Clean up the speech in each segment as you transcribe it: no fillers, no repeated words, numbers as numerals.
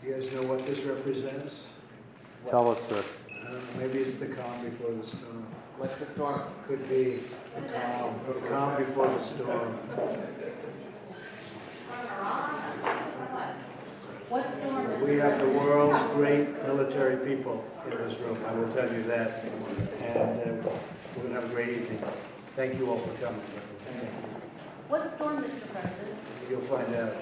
You guys know what this represents? Tell us, sir. I don't know, maybe it's the calm before the storm. What's the storm? Could be the calm before the storm. What storm is We have the world's great military people in this room, I will tell you that. And we're going to have a great evening. Thank you all for coming. What storm, Mr. President? You'll find out.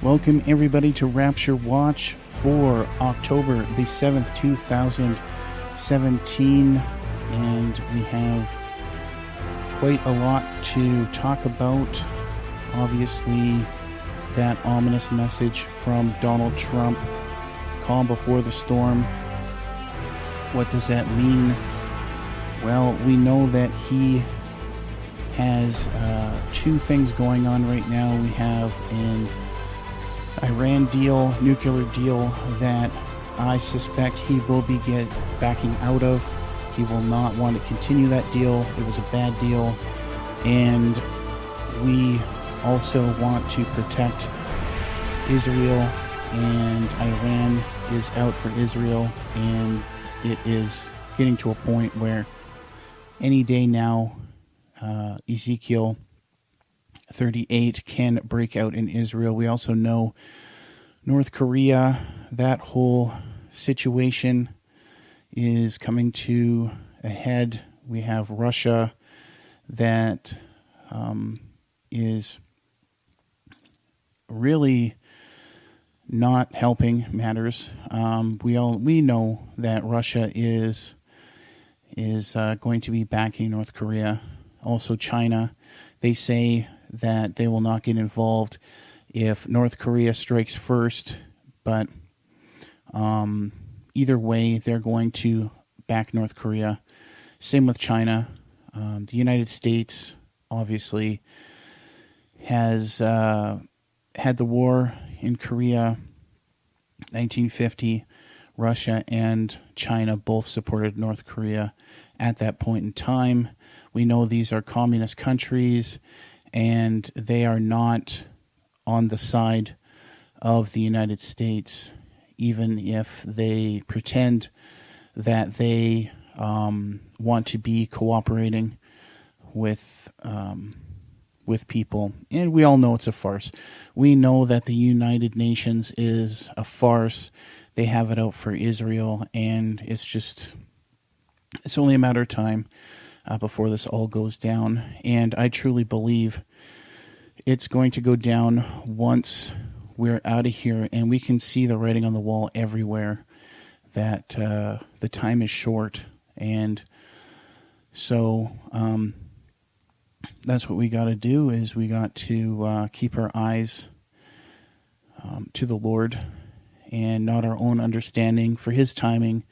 Welcome everybody to Rapture Watch for October the 7th, 2017, and we have quite a lot to talk about. Obviously, that ominous message from Donald Trump, calm before the storm. What does that mean? Well, we know that he has two things going on right now. We have an Iran deal, nuclear deal, that I suspect he will be backing out of. He will not want to continue that deal. It was a bad deal. And we also want to protect Israel, and Iran is out for Israel, and it is getting to a point where any day now, Ezekiel 38 can break out in Israel. We also know North Korea, that whole situation is coming to a head. We have Russia that is really not helping matters. We know that Russia is going to be backing North Korea. Also China. They say that they will not get involved if North Korea strikes first, but either way, they're going to back North Korea. Same with China. The United States, obviously, has had the war in Korea, 1950. Russia and China both supported North Korea at that point in time. We know these are communist countries, and they are not on the side of the United States, even if they pretend that they want to be cooperating with people. And we all know it's a farce. We know that the United Nations is a farce. They have it out for Israel, and it's only a matter of time before this all goes down. And I truly believe it's going to go down once we're out of here, and we can see the writing on the wall everywhere that the time is short. And so that's what we got to do, is we got to keep our eyes to the Lord and not our own understanding. For his timing,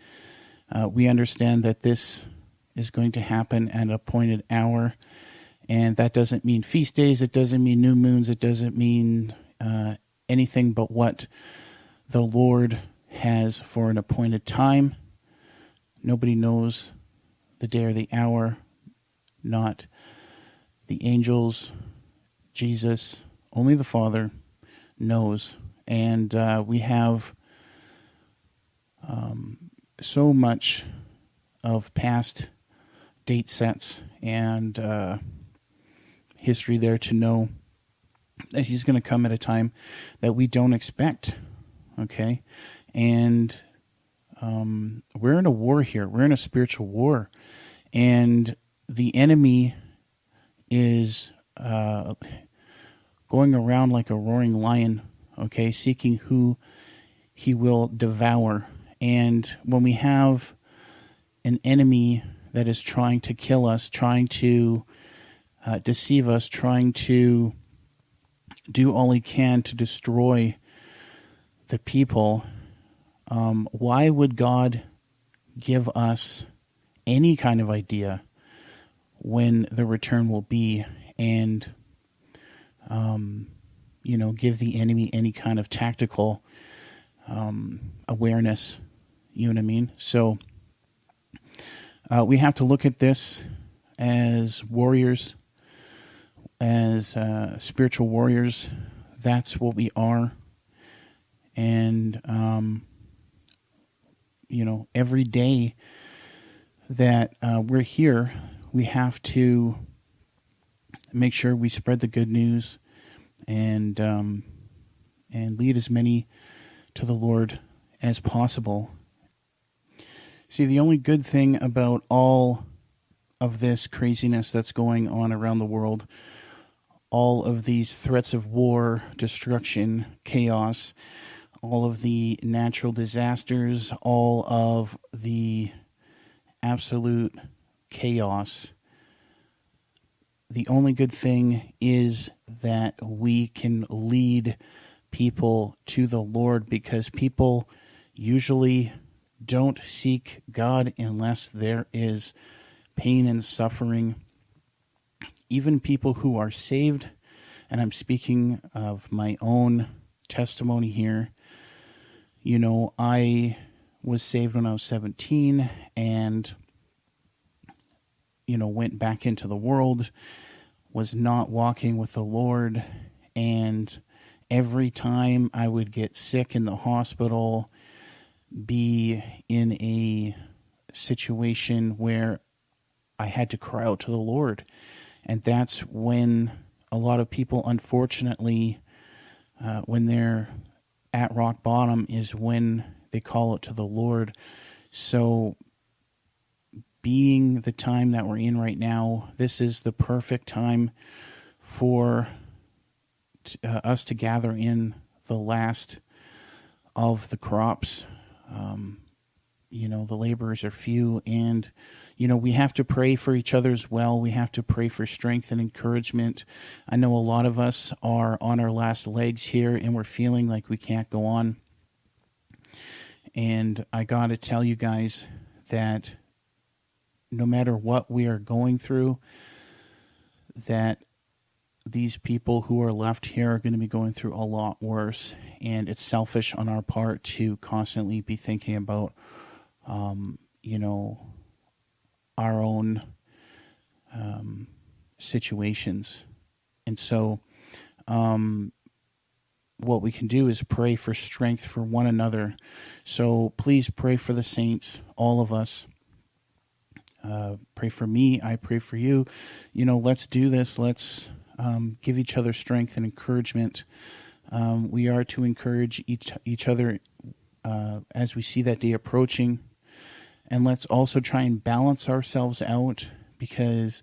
we understand that this is going to happen at an appointed hour, and that doesn't mean feast days, it doesn't mean new moons, it doesn't mean anything but what the Lord has for an appointed time. Nobody knows the day or the hour, not the angels, Jesus, only the Father knows. And we have so much of past date sets and history there to know that he's going to come at a time that we don't expect. Okay? And we're in a war here. We're in a spiritual war. And the enemy is going around like a roaring lion, okay, seeking who he will devour. And when we have an enemy that is trying to kill us, trying to deceive us, trying to do all he can to destroy the people, why would God give us any kind of idea when the return will be, and give the enemy any kind of tactical awareness? You know what I mean? So we have to look at this as warriors, as spiritual warriors. That's what we are. And every day that we're here, we have to make sure we spread the good news and lead as many to the Lord as possible. See, the only good thing about all of this craziness that's going on around the world, all of these threats of war, destruction, chaos, all of the natural disasters, all of the absolute chaos, the only good thing is that we can lead people to the Lord, because people usually don't seek God unless there is pain and suffering. Even people who are saved, and I'm speaking of my own testimony here. I was saved when I was 17 and, went back into the world, was not walking with the Lord, and every time I would get sick in the hospital, be in a situation where I had to cry out to the Lord. And that's when a lot of people, unfortunately, when they're at rock bottom, is when they call it to the Lord. So being the time that we're in right now, this is the perfect time for us to gather in the last of the crops. The laborers are few, and we have to pray for each other as well. We have to pray for strength and encouragement. I know a lot of us are on our last legs here, and we're feeling like we can't go on. And I got to tell you guys that no matter what we are going through, that these people who are left here are going to be going through a lot worse. And it's selfish on our part to constantly be thinking about, our own situations. And so what we can do is pray for strength for one another. So please pray for the saints, all of us. Pray for me. I pray for you. Let's do this. Let's give each other strength and encouragement. We are to encourage each other as we see that day approaching. And let's also try and balance ourselves out, because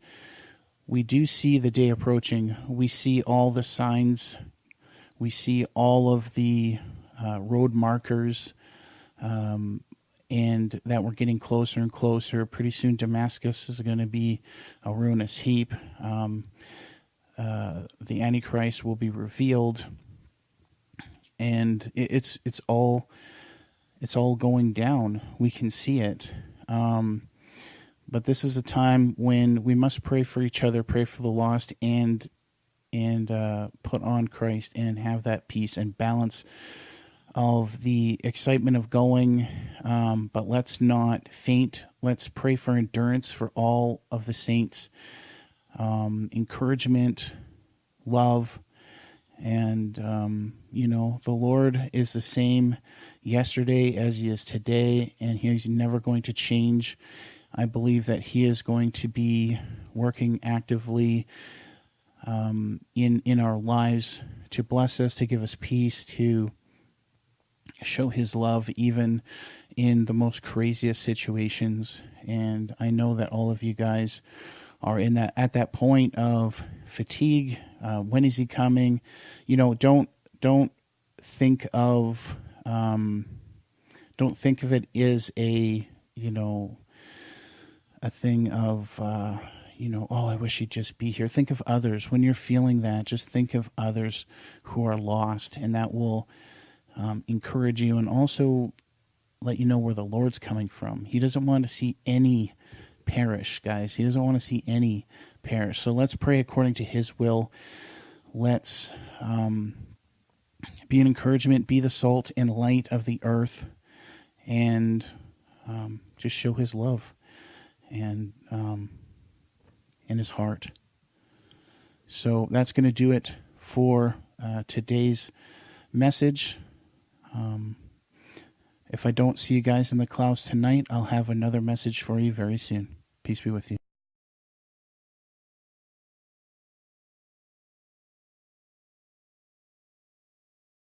we do see the day approaching. We see all the signs. We see all of the road markers, and that we're getting closer and closer. Pretty soon Damascus is going to be a ruinous heap. The Antichrist will be revealed, and it's all going down. We can see it. But this is a time when we must pray for each other, pray for the lost, and put on Christ and have that peace and balance of the excitement of going. But let's not faint. Let's pray for endurance for all of the saints, encouragement, love. And, the Lord is the same yesterday as he is today, and he's never going to change. I believe that he is going to be working actively in our lives to bless us, to give us peace, to show his love even in the most craziest situations. And I know that all of you guys are at that point of fatigue. When is he coming? Don't think of it as a thing of oh, I wish he'd just be here. Think of others. When you're feeling that, just think of others who are lost, and that will encourage you and also let you know where the Lord's coming from. He doesn't want to see any perish, guys. He doesn't want to see any perish. So let's pray according to his will. Let's be an encouragement, be the salt and light of the earth, and just show his love and his heart. So that's going to do it for today's message. If I don't see you guys in the clouds tonight, I'll have another message for you very soon. Peace be with you.